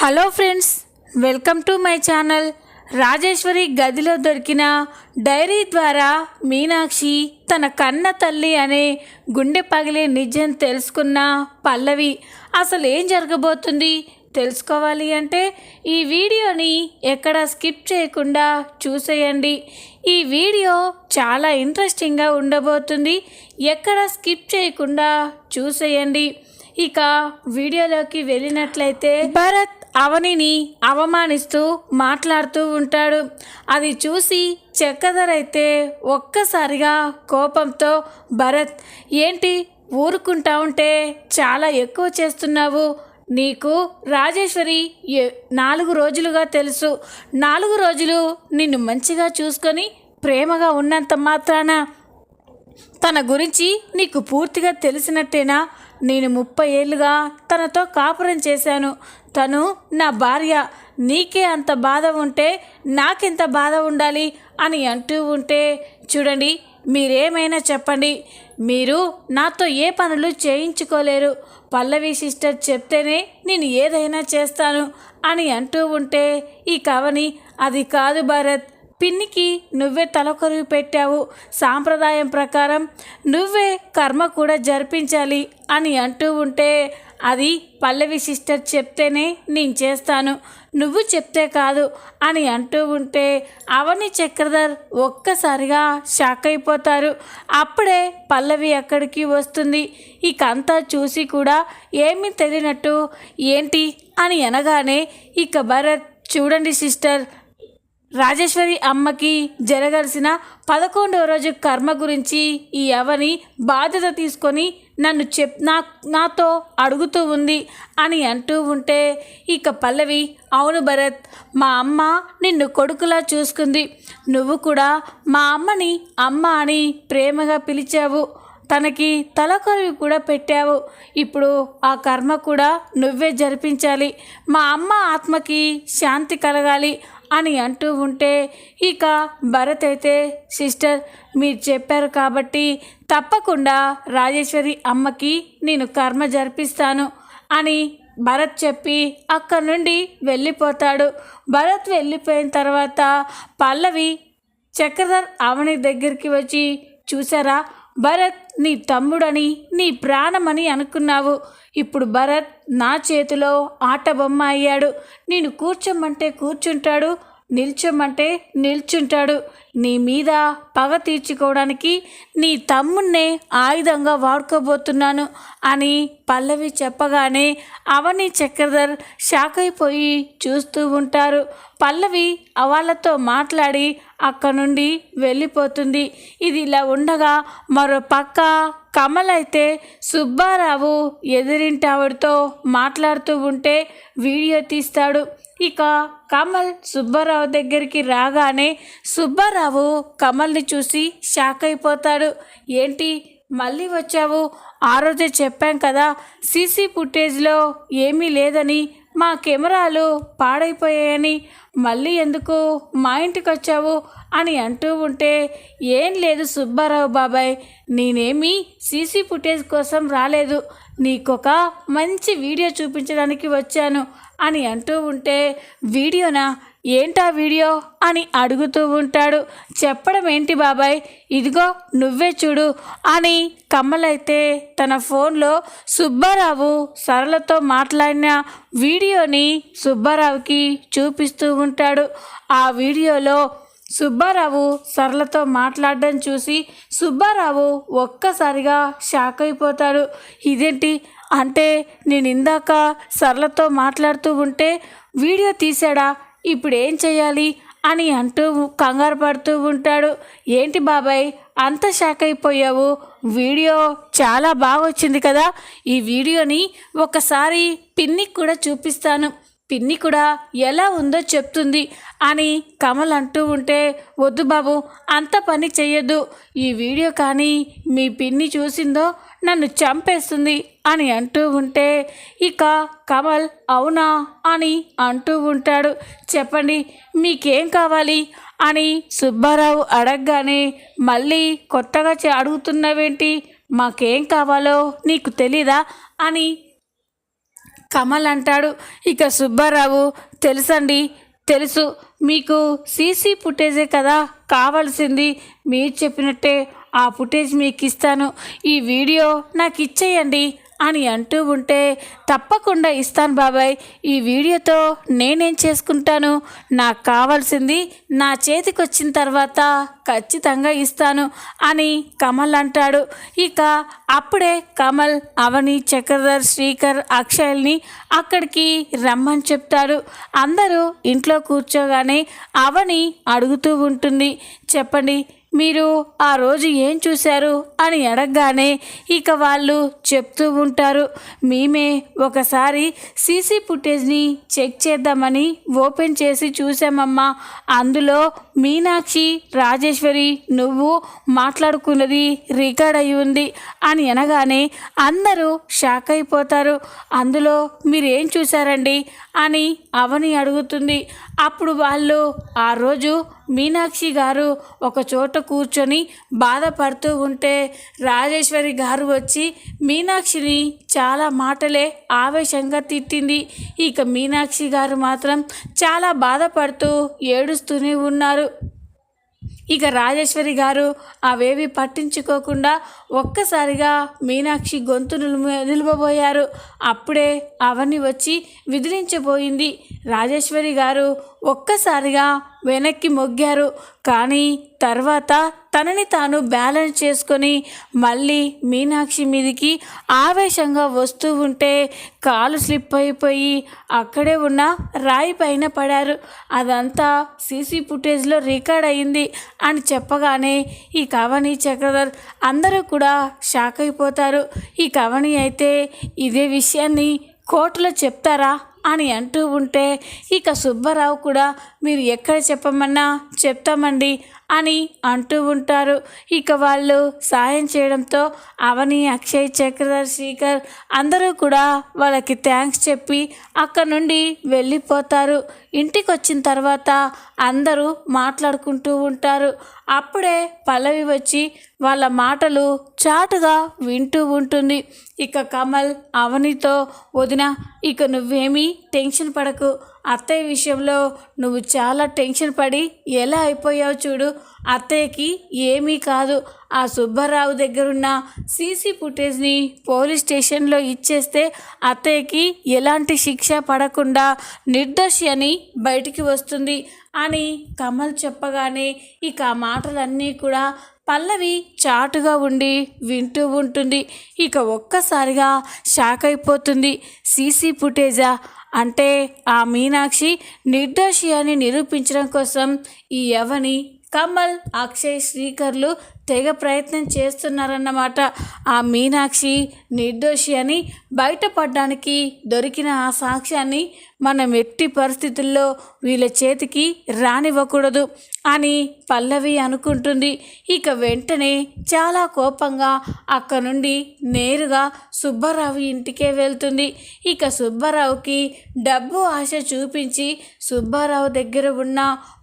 Hello friends, welcome to my channel. Rajeshwari గదిలో దొరికిన dairy ద్వారా మీనాక్షి తన కన్న తల్లి అనే గుండె పగిలే నిజం తెలుసుకున్న పల్లవి అసలు ఏం జరగబోతుంది తెలుసుకోవాలి అంటే ఈ వీడియోని ఎక్కడ స్కిప్ చేయకుండా చూసేయండి. ఈ వీడియో చాలా ఇంట్రెస్టింగ్గా ఉండబోతుంది. ఎక్కడ స్కిప్ చేయకుండా చూసేయండి. ఇక వీడియోలోకి వెళ్ళినట్లయితే భరత్ అవనిని అవమానిస్తూ మాట్లాడుతూ ఉంటాడు. అది చూసి చక్రధర్ అయితే ఒక్కసారిగా కోపంతో, భరత్ ఏంటి ఊరుకుంటా ఉంటే చాలా ఎక్కువ చేస్తున్నావు. నీకు రాజేశ్వరి 4 రోజులుగా తెలుసు. 4 రోజులు నిన్ను మంచిగా చూసుకొని ప్రేమగా ఉన్నంత మాత్రాన తన గురించి నీకు పూర్తిగా తెలిసినట్టేనా? నేను 30 ఏళ్ళుగా తనతో కాపురం చేశాను. తను నా భార్య. నీకే అంత బాధ ఉంటే నాకెంత బాధ ఉండాలి అని అంటూ ఉంటే, చూడండి, మీరేమైనా చెప్పండి, మీరు నాతో ఏ పనులు చేయించుకోలేరు. పల్లవి సిస్టర్ చెప్తేనే నేను ఏదైనా చేస్తాను అని అంటూ ఉంటే, ఈ కవని అది కాదు భరత్, పిన్నికి నువ్వే తలకొరివి పెట్టావు. సాంప్రదాయం ప్రకారం నువ్వే కర్మ కూడా జరిపించాలి అని అంటూ ఉంటే, అది పల్లవి సిస్టర్ చెప్తేనే నేను చేస్తాను, నువ్వు చెప్తే కాదు అని అంటూ ఉంటే అవని చక్రధర్ ఒక్కసారిగా షాక్ అయిపోతారు. అప్పుడే పల్లవి అక్కడికి వస్తుంది. ఇక అంతా చూసి కూడా ఏమీ తెలియనట్టు ఏంటి అని అనగానే, ఇక భరత్, చూడండి సిస్టర్, రాజేశ్వరి అమ్మకి జరగాల్సిన 11వ రోజు కర్మ గురించి ఈ అవని బాధ్యత తీసుకొని నన్ను నాతో అడుగుతూ ఉంది అని అంటూ ఉంటే, ఇక పల్లవి, అవును భరత్, మా అమ్మ నిన్ను కొడుకులా చూసుకుంది. నువ్వు కూడా మా అమ్మని అమ్మ అని ప్రేమగా పిలిచావు. తనకి తలకొరివి కూడా పెట్టావు. ఇప్పుడు ఆ కర్మ కూడా నువ్వే జరిపించాలి. మా అమ్మ ఆత్మకి శాంతి కలగాలి అని అంటూ ఉంటే, ఇక భరత్ అయితే, సిస్టర్ మీరు చెప్పారు కాబట్టి తప్పకుండా రాజేశ్వరి అమ్మకి నేను కర్మ జరిపిస్తాను అని భరత్ చెప్పి అక్కడి నుండి వెళ్ళిపోతాడు. భరత్ వెళ్ళిపోయిన తర్వాత పల్లవి చక్రధర్ అవని దగ్గరికి వచ్చి, చూసారా భరత్, నీ తమ్ముడని నీ ప్రాణమని అనుకున్నావు. ఇప్పుడు భరత్ నా చేతిలో ఆట బొమ్మ అయ్యాడు. నేను కూర్చోమంటే కూర్చుంటాడు, నిల్చోమంటే నిల్చుంటాడు. నీ మీద పగ తీర్చుకోవడానికి నీ తమ్మున్నే ఆయుధంగా వాడుకోబోతున్నాను అని పల్లవి చెప్పగానే అవని చక్రధర్ షాక్ అయిపోయి చూస్తూ ఉంటారు. పల్లవి వాళ్ళతో మాట్లాడి అక్కడ నుండి వెళ్ళిపోతుంది. ఇది ఇలా ఉండగా మరో పక్క కమల్ అయితే సుబ్బారావు ఎదురింటి ఆవిడతో మాట్లాడుతూ ఉంటే వీడియో తీస్తాడు. ఇక కమల్ సుబ్బారావు దగ్గరికి రాగానే సుబ్బారావు కమల్ని చూసి షాక్ అయిపోతాడు. ఏంటి మళ్ళీ వచ్చావు? ఆ రోజే చెప్పాం కదా సీసీ ఫుటేజ్లో ఏమీ లేదని, మా కెమెరాలు పాడైపోయాయని, మళ్ళీ ఎందుకు మా ఇంటికి వచ్చావు అని అంటూ ఉంటే, ఏం లేదు సుబ్బారావు బాబాయ్, నేనేమీ సీసీ ఫుటేజ్ కోసం రాలేదు, నీకొక మంచి వీడియో చూపించడానికి వచ్చాను అని అంటూ ఉంటే, వీడియోనా? ఏంటా వీడియో అని అడుగుతూ ఉంటాడు. చెప్పడం ఏంటి బాబాయ్, ఇదిగో నువ్వే చూడు అని కమల్ అయితే తన ఫోన్లో సుబ్బారావు సరళతో మాట్లాడిన వీడియోని సుబ్బారావుకి చూపిస్తూ ఉంటాడు. ఆ వీడియోలో సుబ్బారావు సరళతో మాట్లాడడం చూసి సుబ్బారావు ఒక్కసారిగా షాక్ అయిపోతాడు. ఇదేంటి అంటే, నేను ఇందాక సరళతో మాట్లాడుతూ ఉంటే వీడియో తీశాడా, ఇప్పుడు ఏం చేయాలి అని అంటూ కంగారు పడుతూ ఉంటాడు. ఏంటి బాబాయ్ అంత షాక్ అయిపోయావు? వీడియో చాలా బాగా వచ్చింది కదా, ఈ వీడియోని ఒకసారి పిన్నికి కూడా చూపిస్తాను, పిన్ని కూడా ఎలా ఉందో చెప్తుంది అని కమల్ అంటూ ఉంటే, వద్దు బాబు, అంత పని చెయ్యొద్దు, ఈ వీడియో కానీ మీ పిన్ని చూసిందో నన్ను చంపేస్తుంది అని అంటూ ఉంటే, ఇక కమల్ అవునా అని అంటూ ఉంటాడు. చెప్పండి మీకేం కావాలి అని సుబ్బారావు అడగగానే, మళ్ళీ కొత్తగా అడుగుతున్నావేంటి, మాకేం కావాలో నీకు తెలీదా అని కమల్ అంటాడు. ఇక సుబ్బారావు, తెలుసండి, తెలుసు, మీకు సీసీ ఫుటేజే కదా కావాల్సింది, మీరు చెప్పినట్టే ఆ ఫుటేజ్ మీకు ఇస్తాను, ఈ వీడియో నాకు ఇచ్చేయండి అని అంటూ ఉంటే, తప్పకుండా ఇస్తాను బాబాయ్, ఈ వీడియోతో నేనేం చేసుకుంటాను, నాకు కావాల్సింది నా చేతికి వచ్చిన తర్వాత ఖచ్చితంగా ఇస్తాను అని కమల్ అంటాడు. ఇక అప్పుడే కమల్ అవని, చక్రధర్, శ్రీకర్, అక్షయ్ని అక్కడికి రమ్మని చెప్తాడు. అందరూ ఇంట్లో కూర్చోగానే అవని అడుగుతూ ఉంటుంది, చెప్పండి మీరు ఆ రోజు ఏం చూశారు అని అడగగానే ఇక వాళ్ళు చెప్తూ ఉంటారు, మేమే ఒకసారి సీసీ ఫుటేజ్ని చెక్ చేద్దామని ఓపెన్ చేసి చూసామమ్మా, అందులో మీనాక్షి, రాజేశ్వరి నువ్వు మాట్లాడుకున్నది రికార్డ్ అయి ఉంది అని అనగానే అందరూ షాక్ అయిపోతారు. అందులో మీరేం చూశారండి అని అవని అడుగుతుంది. అప్పుడు వాళ్ళు ఆ రోజు మీనాక్షి గారు ఒక చోట కూర్చొని బాధపడుతూ ఉంటే రాజేశ్వరి గారు వచ్చి మీనాక్షిని చాలా మాటలే ఆవేశంగా తిట్టింది. ఇక మీనాక్షి గారు మాత్రం చాలా బాధపడుతూ ఏడుస్తూనే ఉన్నారు. ఇక రాజేశ్వరి గారు అవేవి పట్టించుకోకుండా ఒక్కసారిగా మీనాక్షి గొంతు నిలువబోయారు. అప్పుడే అవన్నీ వచ్చి విదిలించబోయింది. రాజేశ్వరి గారు ఒక్కసారిగా వెనక్కి మొగ్గారు. కానీ తర్వాత తనని తాను బ్యాలెన్స్ చేసుకొని మళ్ళీ మీనాక్షి మీదికి ఆవేశంగా వస్తూ ఉంటే కాలు స్లిప్ అయిపోయి అక్కడే ఉన్న రాయి పైన పడారు. అదంతా సీసీ ఫుటేజ్లో రికార్డ్ అయింది అని చెప్పగానే ఈ కవని, చక్రధర్ అందరూ కూడా షాక్ అయిపోతారు. ఈ కవని అయితే ఇదే విషయాన్ని కోర్టులో చెప్తారా అని అంటూ ఉంటే ఇక సుబ్బారావు కూడా మీరు ఎక్కడ చెప్పమన్నా చెప్తామండి అని అంటూ ఉంటారు. ఇక వాళ్ళు సాయం చేయడంతో అవని, అక్షయ్, చక్రధర్, శ్రీకర్ అందరూ కూడా వాళ్ళకి థ్యాంక్స్ చెప్పి అక్కడ నుండి వెళ్ళిపోతారు. ఇంటికి వచ్చిన తర్వాత అందరూ మాట్లాడుకుంటూ ఉంటారు. అప్పుడే పల్లవి వచ్చి వాళ్ళ మాటలు చాటుగా వింటూ ఉంటుంది. ఇక కమల్ అవనితో, వదిన ఇక నువ్వేమీ టెన్షన్ పడకు, అత్తయ్య విషయంలో నువ్వు చాలా టెన్షన్ పడి ఎలా అయిపోయావు చూడు, అత్తయ్యకి ఏమీ కాదు, ఆ సుబ్బారావు దగ్గరున్న సీసీ ఫుటేజ్ని పోలీస్ స్టేషన్లో ఇచ్చేస్తే అత్తయ్యకి ఎలాంటి శిక్ష పడకుండా నిర్దోషి అని బయటికి వస్తుంది అని కమల్ చెప్పగానే ఇక ఆ మాటలన్నీ కూడా పల్లవి చాటుగా ఉండి వింటూ ఉంటుంది. ఇక ఒక్కసారిగా షాక్ అయిపోతుంది. సీసీ ఫుటేజా అంటే ఆ మీనాక్షి నిర్దోషి అని నిరూపించడం కోసం ఈ అవని, కమల్, అక్షయ్, శ్రీకర్లు తెగ ప్రయత్నం చేస్తున్నారన్నమాట. ఆ మీనాక్షి నిర్దోషి అని బయటపడడానికి దొరికిన ఆ సాక్ష్యాన్ని మనం ఎట్టి పరిస్థితుల్లో వీళ్ళ చేతికి రానివ్వకూడదు అని పల్లవి అనుకుంటుంది. ఇక వెంటనే చాలా కోపంగా అక్కడ నుండి నేరుగా సుబ్బారావు ఇంటికే వెళ్తుంది. ఇక సుబ్బారావుకి డబ్బు ఆశ చూపించి సుబ్బారావు దగ్గర ఉన్న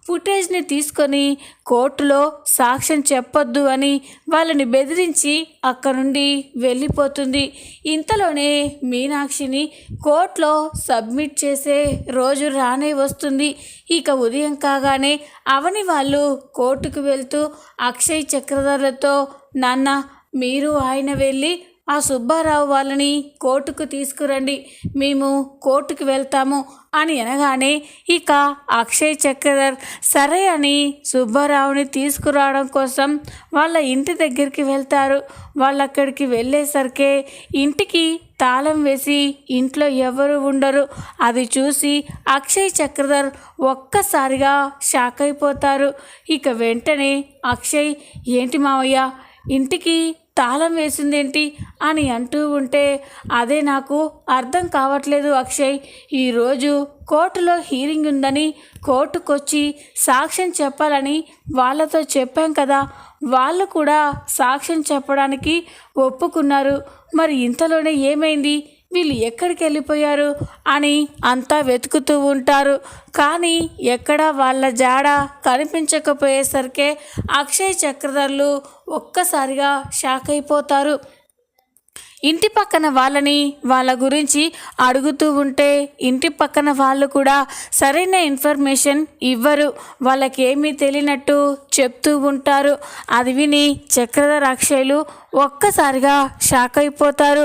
ఫుటేజ్ని తీసుకొని కోర్టులో సాక్ష్యం చెప్పొద్దు అని వాళ్ళని బెదిరించి అక్కడ నుండి వెళ్ళిపోతుంది. ఇంతలోనే మీనాక్షిని కోర్టులో సబ్మిట్ చేసే రోజు రానే వస్తుంది. ఇక ఉదయం కాగానే అవని వాళ్ళు కోర్టుకు వెళ్తూ అక్షయ్, చక్రధర్లతో, నాన్న మీరు ఆయన వెళ్ళి ఆ సుబ్బారావు వాళ్ళని కోర్టుకు తీసుకురండి, మేము కోర్టుకు వెళ్తాము అని అనగానే ఇక అక్షయ్, చక్రధర్ సరే అని సుబ్బారావుని తీసుకురావడం కోసం వాళ్ళ ఇంటి దగ్గరికి వెళ్తారు. వాళ్ళు అక్కడికి వెళ్ళేసరికి ఇంటికి తాళం వేసి ఇంట్లో ఎవరు ఉండరు. అది చూసి అక్షయ్, చక్రధర్ ఒక్కసారిగా షాక్ అయిపోతారు. ఇక వెంటనే అక్షయ్, ఏంటి మావయ్య ఇంటికి తాళం వేసిందేంటి అని అంటూ ఉంటే, అదే నాకు అర్థం కావట్లేదు అక్షయ్, ఈరోజు కోర్టులో హీరింగ్ ఉందని కోర్టుకొచ్చి సాక్ష్యం చెప్పాలని వాళ్ళతో చెప్పాం కదా, వాళ్ళు కూడా సాక్ష్యం చెప్పడానికి ఒప్పుకున్నారు, మరి ఇంతలోనే ఏమైంది, వీళ్ళు ఎక్కడికి వెళ్ళిపోయారు అని అంతా వెతుకుతూ ఉంటారు. కానీ ఎక్కడా వాళ్ళ జాడ కనిపించకపోయేసరికే అక్షయ్, చక్రధర్లు ఒక్కసారిగా షాక్ అయిపోతారు. ఇంటి పక్కన వాళ్ళని వాళ్ళ గురించి అడుగుతూ ఉంటే ఇంటి పక్కన వాళ్ళు కూడా సరైన ఇన్ఫర్మేషన్ ఇవ్వరు, వాళ్ళకేమీ తెలియనట్టు చెప్తూ ఉంటారు. అది విని చక్రధర్ అక్షయ్లు ఒక్కసారిగా షాక్ అయిపోతారు.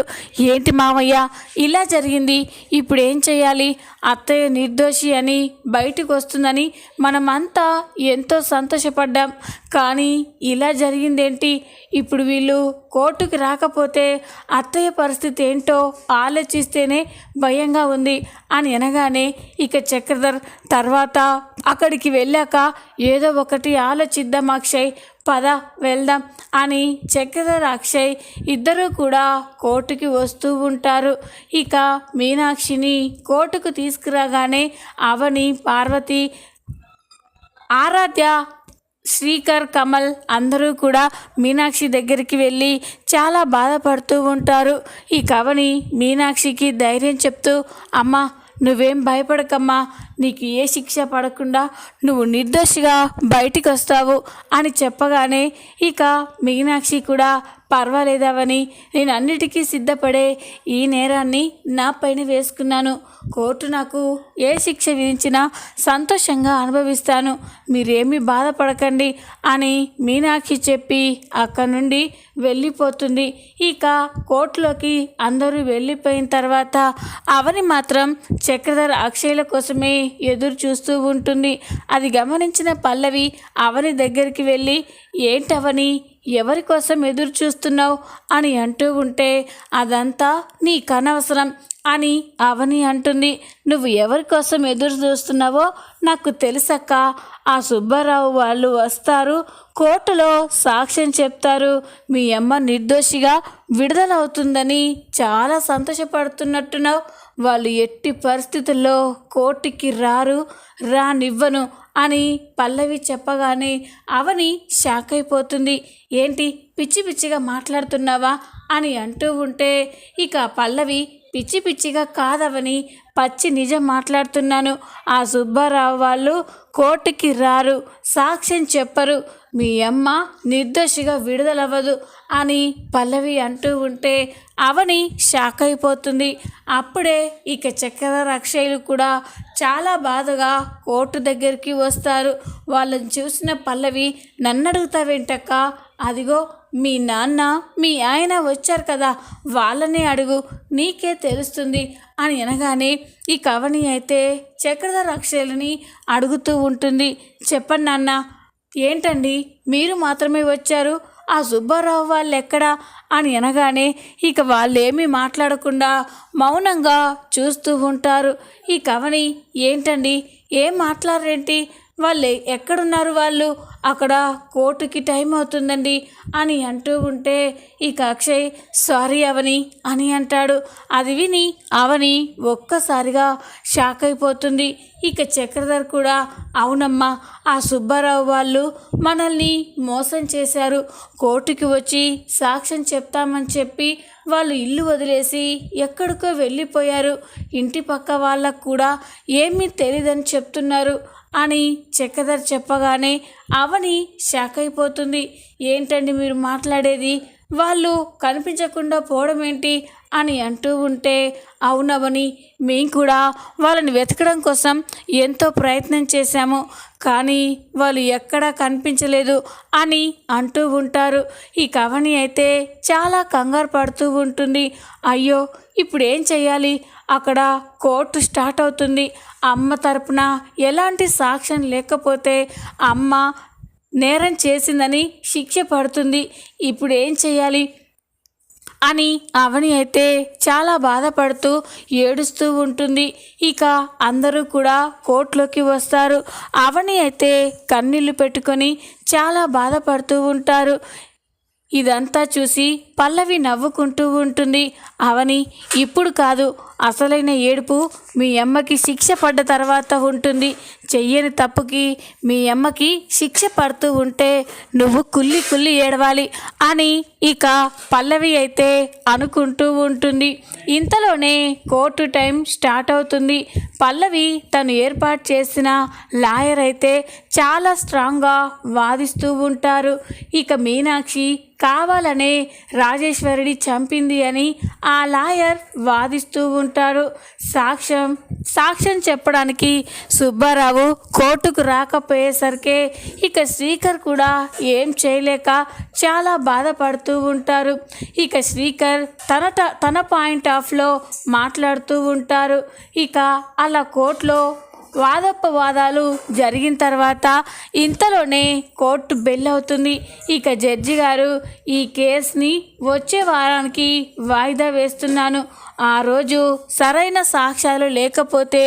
ఏంటి మావయ్య ఇలా జరిగింది, ఇప్పుడు ఏం చేయాలి? అత్తయ్య నిర్దోషి అని బయటకు వస్తుందని మనమంతా ఎంతో సంతోషపడ్డాం, కానీ ఇలా జరిగిందేంటి? ఇప్పుడు వీళ్ళు కోర్టుకి రాకపోతే అత్తయ్య పరిస్థితి ఏంటో ఆలోచిస్తేనే భయంగా ఉంది అని అనగానే ఇక చక్రధర్ తర్వాత అక్కడికి వెళ్ళాక ఏదో ఒకటి ఆలోచిద్దాం అక్షయ్, పద వెళ్దాం అని చక్రధర్ అక్షయ్ ఇద్దరూ కూడా కోర్టుకి వస్తూ ఉంటారు. ఇక మీనాక్షిని కోర్టుకు తీసుకురాగానే అవని, పార్వతి, ఆరాధ్య, శ్రీకర్, కమల్ అందరూ కూడా మీనాక్షి దగ్గరికి వెళ్ళి చాలా బాధపడుతూ ఉంటారు. ఈ కవని మీనాక్షికి ధైర్యం చెప్తూ, అమ్మ నువ్వేం భయపడకమ్మా, నీకు ఏ శిక్ష పడకుండా నువ్వు నిర్దోషిగా బయటికి వస్తావు అని చెప్పగానే ఇక మీనాక్షి కూడా పర్వాలేదవని, నేను అన్నిటికీ సిద్ధపడే ఈ నేరాన్ని నా పైన వేసుకున్నాను, కోర్టు నాకు ఏ శిక్ష విధించినా సంతోషంగా అనుభవిస్తాను, మీరేమీ బాధపడకండి అని మీనాక్షి చెప్పి అక్కడి నుండి వెళ్ళిపోతుంది. ఇక కోర్టులోకి అందరూ వెళ్ళిపోయిన తర్వాత అవని మాత్రం చక్రధర్ అక్షయ్ల కోసమే ఎదురు చూస్తూ ఉంటుంది. అది గమనించిన పల్లవి అవని దగ్గరికి వెళ్ళి, ఏంటవని ఎవరి కోసం ఎదురు చూస్తున్నావు అని అంటూ ఉంటే, అదంతా నీకు అనవసరం అని అవని అంటుంది. నువ్వు ఎవరి కోసం ఎదురు చూస్తున్నావో నాకు తెలుసక్క, ఆ సుబ్బారావు వాళ్ళు వస్తారు, కోర్టులో సాక్ష్యం చెప్తారు, మీ అమ్మ నిర్దోషిగా విడుదలవుతుందని చాలా సంతోషపడుతున్నట్టున్నావు, వాళ్ళు ఎట్టి పరిస్థితుల్లో కోర్టుకి రానివ్వను అని పల్లవి చెప్పగానే అవని షాక్ అయిపోతుంది. ఏంటి పిచ్చి పిచ్చిగా మాట్లాడుతున్నావా అని అంటూ ఉంటే ఇక పల్లవి, పిచ్చి పిచ్చిగా కాదవని పచ్చి నిజం మాట్లాడుతున్నాను, ఆ సుబ్బారావు వాళ్ళు కోర్టుకి రారు, సాక్ష్యం చెప్పరు, మీ అమ్మ నిర్దోషిగా విడుదలవ్వదు అని పల్లవి అంటూ ఉంటే అవని షాక్ అయిపోతుంది. అప్పుడే ఇక చక్రధర్ అక్షయ్లు కూడా చాలా బాధగా కోర్టు దగ్గరికి వస్తారు. వాళ్ళని చూసిన పల్లవి, నన్ను అడుగుతావేంటక్క, అదిగో మీ నాన్న మీ ఆయన వచ్చారు కదా, వాళ్ళని అడుగు, నీకే తెలుస్తుంది అని అనగానే ఈ కవని అయితే చక్రధర్ అక్షయ్లని అడుగుతూ ఉంటుంది. చెప్పండి నాన్న, ఏంటండి మీరు మాత్రమే వచ్చారు, ఆ సుబ్బారావు వాళ్ళు ఎక్కడా అని అనగానే ఇక వాళ్ళేమీ మాట్లాడకుండా మౌనంగా చూస్తూ ఉంటారు. ఈ కవని, ఏంటండి ఏం మాట్లాడరేంటి, వాళ్ళు ఎక్కడున్నారు, వాళ్ళు అక్కడ కోర్టుకి టైం అవుతుందండి అని అంటూ ఉంటే ఇక అక్షయ్ సారీ అవని అని అంటాడు. అది విని అవని ఒక్కసారిగా షాక్ అయిపోతుంది. ఇక చక్రధర్ కూడా, అవునమ్మా, ఆ సుబ్బారావు వాళ్ళు మనల్ని మోసం చేశారు, కోర్టుకి వచ్చి సాక్ష్యం చెప్తామని చెప్పి వాళ్ళు ఇల్లు వదిలేసి ఎక్కడికో వెళ్ళిపోయారు, ఇంటి పక్క వాళ్ళకు కూడా ఏమీ తెలియదని చెప్తున్నారు అని చక్రధర్ చెప్పగానే అవని షాక్ అయిపోతుంది. ఏంటండి మీరు మాట్లాడేది, వాళ్ళు కనిపించకుండా పోవడం ఏంటి అని అంటూ ఉంటే, అవునవని మేము కూడా వాళ్ళని వెతకడం కోసం ఎంతో ప్రయత్నం చేశాము, కానీ వాళ్ళు ఎక్కడా కనిపించలేదు అని అంటూ ఉంటారు. ఈ కవని అయితే చాలా కంగారు పడుతూ ఉంటుంది. అయ్యో ఇప్పుడు ఏం చెయ్యాలి, అక్కడ కోర్టు స్టార్ట్ అవుతుంది, అమ్మ తరపున ఎలాంటి సాక్ష్యం లేకపోతే అమ్మ నేరం చేసిందని శిక్ష పడుతుంది, ఇప్పుడు ఏం చేయాలి అని అవని అయితే చాలా బాధపడుతూ ఏడుస్తూ ఉంటుంది. ఇక అందరూ కూడా కోర్టులోకి వస్తారు. అవని అయితే కన్నీళ్లు పెట్టుకొని చాలా బాధపడుతూ ఉంటారు. ఇదంతా చూసి పల్లవి నవ్వుకుంటూ ఉంటుంది. అవని, ఇప్పుడు కాదు, అసలైన ఏడుపు మీ అమ్మకి శిక్ష పడ్డ తర్వాత ఉంటుంది. చెయ్యని తప్పుకి మీ అమ్మకి శిక్ష పడుతూ ఉంటే నువ్వు కుళ్ళి కుళ్ళి ఏడవాలి అని ఇక పల్లవి అయితే అనుకుంటూ ఉంటుంది. ఇంతలోనే కోర్టు టైం స్టార్ట్ అవుతుంది. పల్లవి తను ఏర్పాటు చేసిన లాయర్ అయితే చాలా స్ట్రాంగ్గా వాదిస్తూ ఉంటారు. ఇక మీనాక్షి కావాలనే రాజేశ్వరిని చంపింది అని ఆ లాయర్ వాదిస్తూ ఉంటారు. సాక్ష్యం చెప్పడానికి సుబ్బారావు కోర్టుకు రాకపోయేసరికి ఇక శ్రీకర్ కూడా ఏం చేయలేక చాలా బాధపడుతూ ఉంటారు. ఇక శ్రీకర్ తన పాయింట్ ఆఫ్లో మాట్లాడుతూ ఉంటారు. ఇక అలా కోర్టులో వాదోపవాదాలు జరిగిన తర్వాత ఇంతలోనే కోర్టు బెల్ అవుతుంది. ఇక జడ్జి గారు ఈ కేసుని వచ్చే వారానికి వాయిదా వేస్తున్నాను. ఆ రోజు సరైన సాక్ష్యాలు లేకపోతే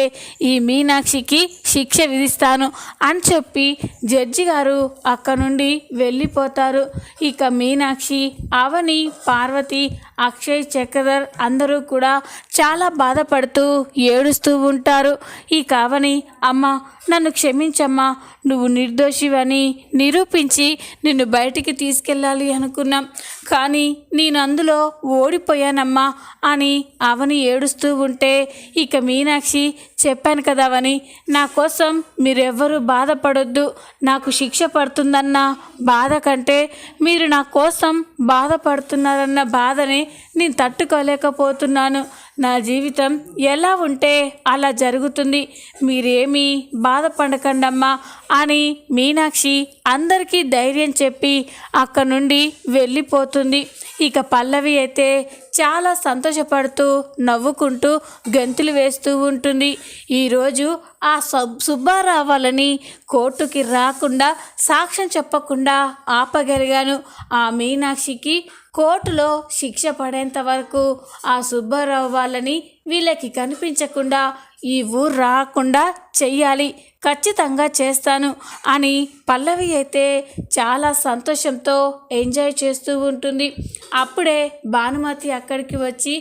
ఈ మీనాక్షికి శిక్ష విధిస్తాను అని చెప్పి జడ్జి గారు అక్కడ నుండి వెళ్ళిపోతారు. ఇక మీనాక్షి, అవని, పార్వతి, అక్షయ్, చక్రధర్ అందరూ కూడా చాలా బాధపడుతూ ఏడుస్తూ ఉంటారు. ఇక అవని, అమ్మ నన్ను క్షమించమ్మా, నువ్వు నిర్దోషివని నిరూపించి నిన్ను బయటికి తీసుకెళ్ళాలి అనుకున్నాం, కానీ నేను అందులో ఓడిపోయానమ్మా అని అవని ఏడుస్తూ ఉంటే ఇక మీనాక్షి, చెప్పాను కదా అవని, నా కోసం మీరెవ్వరూ బాధపడొద్దు. నాకు శిక్ష పడుతుందన్న బాధ కంటే మీరు నా కోసం బాధపడుతున్నారన్న బాధని నేను తట్టుకోలేకపోతున్నాను. నా జీవితం ఎలా ఉంటే అలా జరుగుతుంది, మీరేమీ బాధపడకండమ్మా అని మీనాక్షి అందరికీ ధైర్యం చెప్పి అక్కడి నుండి వెళ్ళిపోతుంది. ఇక పల్లవి అయితే చాలా సంతోషపడుతూ నవ్వుకుంటూ గెంతులు వేస్తూ ఉంటుంది. ఈరోజు ఆ సుబ్బారావు వాళ్ళని కోర్టుకి రాకుండా సాక్ష్యం చెప్పకుండా ఆపగలిగాను. ఆ మీనాక్షికి కోర్టులో శిక్ష పడేంత వరకు ఆ సుబ్బారావు వాళ్ళని వీళ్ళకి కనిపించకుండా ఈ ఊరు రాకుండా చెయ్యాలి, ఖచ్చితంగా చేస్తాను అని పల్లవి అయితే చాలా సంతోషంతో ఎంజాయ్ చేస్తూ ఉంటుంది. అప్పుడే భానుమతి అక్కడికి వచ్చి,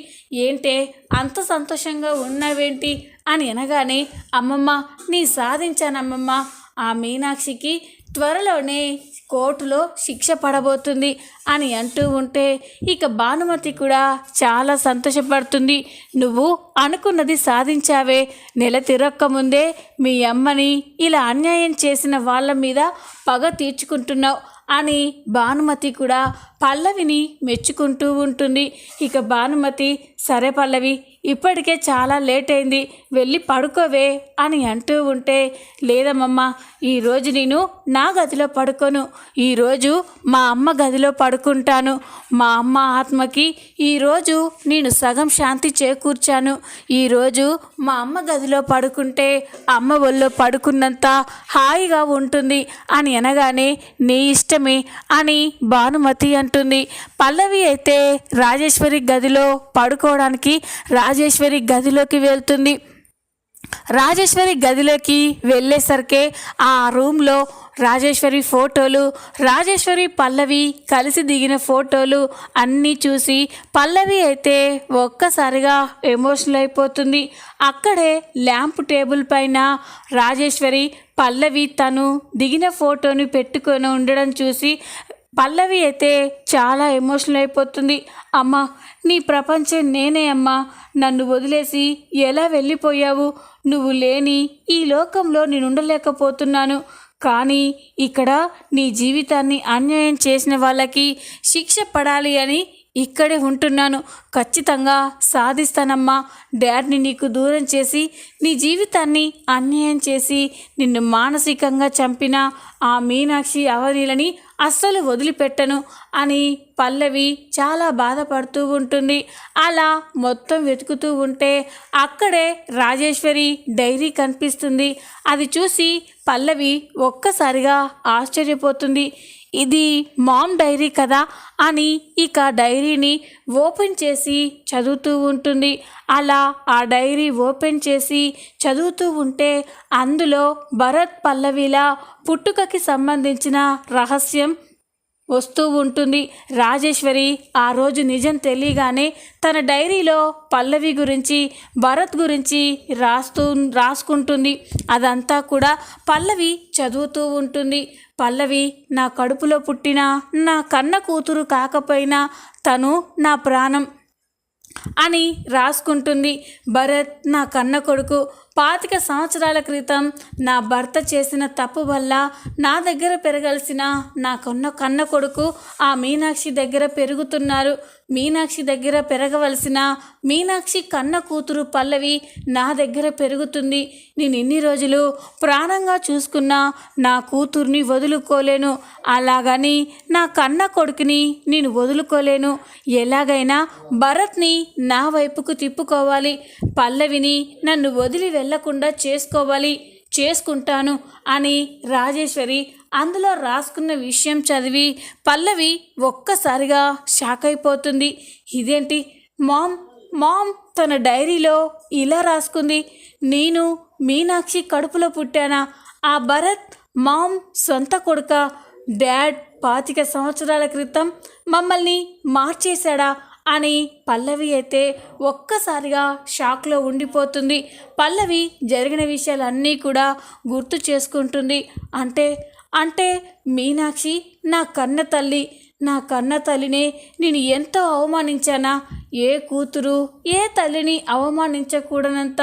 ఏంటే అంత సంతోషంగా ఉన్నావేంటి అని అనగానే, అమ్మమ్మ నీ సాధించానమ్మమ్మ, ఆ మీనాక్షికి త్వరలోనే కోర్టులో శిక్ష పడబోతుంది అని అంటూ ఉంటే ఇక భానుమతి కూడా చాలా సంతోషపడుతుంది. నువ్వు అనుకున్నది సాధించావే, నెల తిరక్క ముందే మీ అమ్మని ఇలా అన్యాయం చేసిన వాళ్ళ మీద పగ తీర్చుకుంటున్నావు అని భానుమతి కూడా పల్లవిని మెచ్చుకుంటూ ఉంటుంది. ఇక భానుమతి, సరే పల్లవి, ఇప్పటికే చాలా లేట్ అయింది, వెళ్ళి పడుకోవే అని అంటూ ఉంటే, లేదమ్మమ్మ, ఈరోజు నేను నా గదిలో పడుకోను, ఈరోజు మా అమ్మ గదిలో పడుకుంటాను. మా అమ్మ ఆత్మకి ఈరోజు నేను సగం శాంతి చేకూర్చాను. ఈరోజు మా అమ్మ గదిలో పడుకుంటే అమ్మ ఒళ్ళో పడుకున్నంత హాయిగా ఉంటుంది అని అనగానే, నీ ఇష్టమే అని భానుమతి అంటుంది. పల్లవి అయితే రాజేశ్వరి గదిలో పడుకోవడానికి రాజేశ్వరి గదిలోకి వెళ్తుంది. రాజేశ్వరి గదిలోకి వెళ్ళేసరికి ఆ రూమ్లో రాజేశ్వరి ఫోటోలు, రాజేశ్వరి పల్లవి కలిసి దిగిన ఫోటోలు అన్నీ చూసి పల్లవి అయితే ఒక్కసారిగా ఎమోషనల్ అయిపోతుంది. అక్కడే ల్యాంప్ టేబుల్ పైన రాజేశ్వరి పల్లవి తను దిగిన ఫోటోని పెట్టుకొని ఉండడం చూసి పల్లవి అయితే చాలా ఎమోషనల్ అయిపోతుంది. అమ్మ, నీ ప్రపంచం నేనే అమ్మా, నన్ను వదిలేసి ఎలా వెళ్ళిపోయావు? నువ్వు లేని ఈ లోకంలో నేను ఉండలేకపోతున్నాను. కానీ ఇక్కడ నీ జీవితాన్ని అన్యాయం చేసిన వాళ్ళకి శిక్ష పడాలి అని ఇక్కడే ఉంటున్నాను. ఖచ్చితంగా సాధిస్తానమ్మా. డాడ్ని నీకు దూరం చేసి నీ జీవితాన్ని అన్యాయం చేసి నిన్ను మానసికంగా చంపిన ఆ మీనాక్షి, అవనీలని అస్సలు వదిలిపెట్టను అని పల్లవి చాలా బాధపడుతూ ఉంటుంది. అలా మొత్తం వెతుకుతూ ఉంటే అక్కడే రాజేశ్వరి డైరీ కనిపిస్తుంది. అది చూసి పల్లవి ఒక్కసారిగా ఆశ్చర్యపోతుంది. ఇది మామ్ డైరీ కదా అని ఇక డైరీని ఓపెన్ చేసి చదువుతూ ఉంటుంది. అలా ఆ డైరీ ఓపెన్ చేసి చదువుతూ ఉంటే అందులో భరత్ పల్లవిల పుట్టుకకి సంబంధించిన రహస్యం వస్తూ ఉంటుంది. రాజేశ్వరి ఆ రోజు నిజం తెలియగానే తన డైరీలో పల్లవి గురించి భరత్ గురించి రాసుకుంటుంది. అదంతా కూడా పల్లవి చదువుతూ ఉంటుంది. పల్లవి నా కడుపులో పుట్టిన నా కన్న కూతురు కాకపోయినా తను నా ప్రాణం అని రాసుకుంటుంది. భరత్ నా కన్న కొడుకు. 25 సంవత్సరాల క్రితం నా భర్త చేసిన తప్పు వల్ల నా దగ్గర పెరగాల్సిన నా కన్న కొడుకు ఆ మీనాక్షి దగ్గర పెరుగుతున్నారు. మీనాక్షి దగ్గర పెరగవలసిన మీనాక్షి కన్న కూతురు పల్లవి నా దగ్గర పెరుగుతుంది. నేను ఇన్ని రోజులు ప్రాణంగా చూసుకున్న నా కూతుర్ని వదులుకోలేను. అలాగని నా కన్న కొడుకుని నేను వదులుకోలేను. ఎలాగైనా భరత్ని నా వైపుకు తిప్పుకోవాలి. పల్లవిని నన్ను వదిలి వెళ్లకుండా చేసుకుంటాను అని రాజేశ్వరి అందులో రాసుకున్న విషయం చదివి పల్లవి ఒక్కసారిగా షాక్ అయిపోతుంది. ఇదేంటి మామ్ తన డైరీలో ఇలా రాసుకుంది. నేను మీనాక్షి కడుపులో పుట్టానా? ఆ భరత్ మామ్ సొంత కొడుక? డాడ్ 25 సంవత్సరాల క్రితం మమ్మల్ని మార్చేశాడా అని పల్లవి అయితే ఒక్కసారిగా షాక్లో ఉండిపోతుంది. పల్లవి జరిగిన విషయాలన్నీ కూడా గుర్తు చేసుకుంటుంది. అంటే మీనాక్షి నా కన్న తల్లినే నేను ఎంతో అవమానించానా? ఏ కూతురు ఏ తల్లిని అవమానించకూడనంత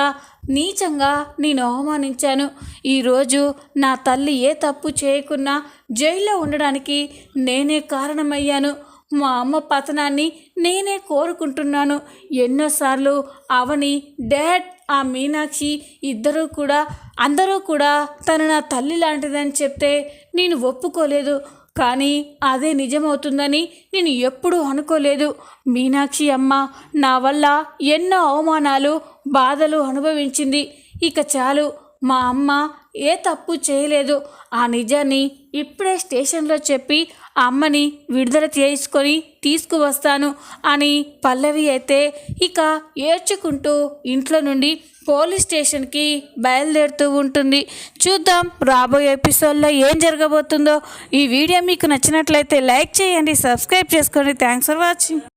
నీచంగా నేను అవమానించాను. ఈరోజు నా తల్లి ఏ తప్పు చేయకున్నా జైల్లో ఉండడానికి నేనే కారణమయ్యాను. మా అమ్మ పతనాన్ని నేనే కోరుకుంటున్నాను. ఎన్నోసార్లు అవని, డాడ్, ఆ మీనాక్షి అందరూ కూడా తను నా తల్లి లాంటిదని చెప్తే నేను ఒప్పుకోలేదు. కానీ అదే నిజమవుతుందని నేను ఎప్పుడూ అనుకోలేదు. మీనాక్షి అమ్మ నా వల్ల ఎన్నో అవమానాలు బాధలు అనుభవించింది. ఇక చాలు, మా అమ్మ ఏ తప్పు చేయలేదు. ఆ నిజాన్ని ఇప్పుడే స్టేషన్లో చెప్పి అమ్మని విడుదల తీసుకువస్తాను అని పల్లవి అయితే ఇక ఏడ్చుకుంటూ ఇంట్లో నుండి పోలీస్ స్టేషన్కి బయలుదేరుతూ ఉంటుంది. చూద్దాం రాబోయే ఎపిసోడ్లో ఏం జరగబోతుందో. ఈ వీడియో మీకు నచ్చినట్లయితే లైక్ చేయండి, సబ్స్క్రైబ్ చేసుకోండి. Thanks for watching.